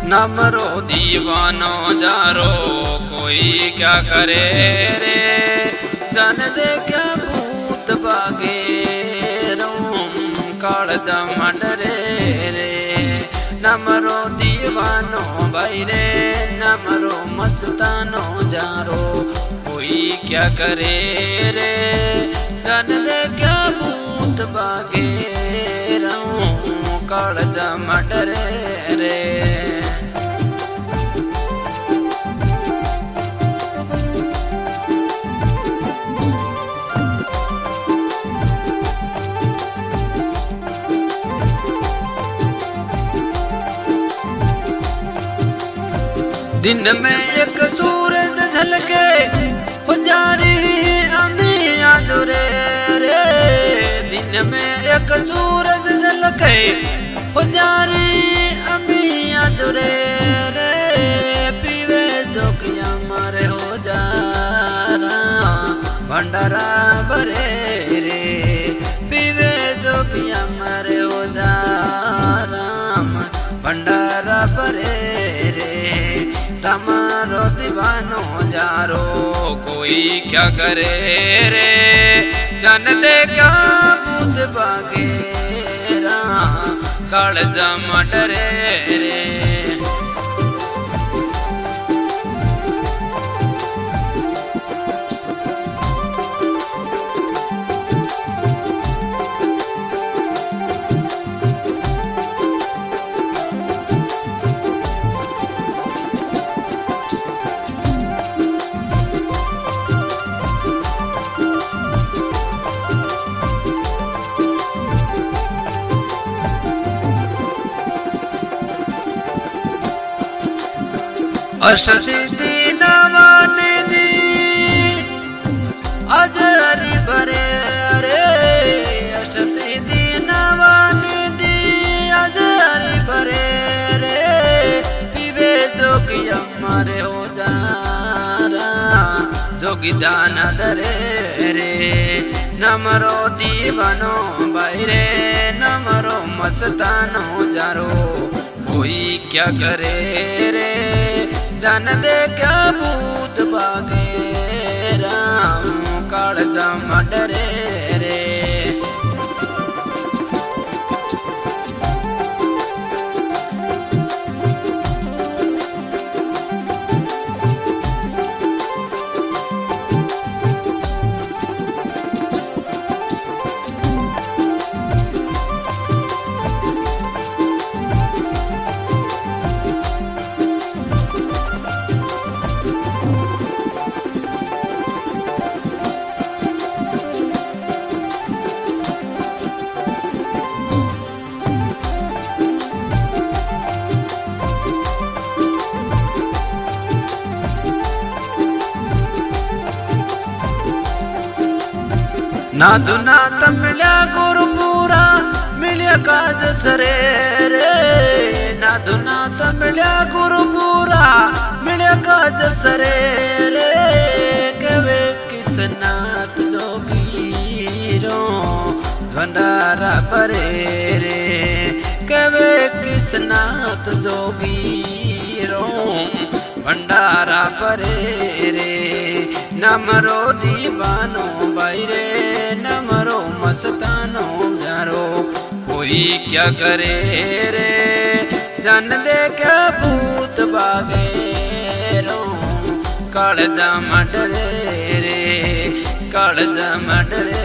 नमरो दीवानो जारो कोई क्या करे रे, जन दे क्या भूत बागे रोम कालजा मंडरे रे। नमरो दीवानो भाई रे, नमरो मस्तानो जारो कोई क्या करे रे, जन दे क्या भूत बागे रोम कालजा मंडरे रे। दिन में एक सूरज झलके हो जा रही अमिया जुरे रे, दिन में एक सूरज झलके हो जा रही अमिया जुरे रे। पीवे जोगिया मारे हो जा भंडारा भरे रे, पीवे जोगिया मारे हो जा भंडारा भरे रे। तमारो दीवानो जारो कोई क्या करे रे, जन दे क्या भूत बागेरा कालजा मंडरे रे। अष्टसिद्धि नवनिधि अजरी भरे रे, अष्टसिद्धि नवनिधि अजरी भरे रे। पीवे जोगी हमारे हो जा जोगी दान धरे रे। नमरो दीवानो भाई रे, नमरो मस्तानो जारो कोई क्या करे रे, जन दे क्या भूत बागे राम कालजा मंडरे रे। नादु नाथ मिल्या गुरुपुरा मिल्या काज सरे रे, नादु नाथ मिल्या गुरुपुरा मिल्या काज सरे रे। कवे किसनाथ जोगीरो भंडारा भरे रे, कवे किसनाथ जोगीरो भंडारा भरे रे। नमरो दीवानो भाई रे, नमरो मस्तानो जारो कोई क्या करे रे, जन दे क्या भूत बागे रो कालजा मंडरे रे, कालजा मंडरे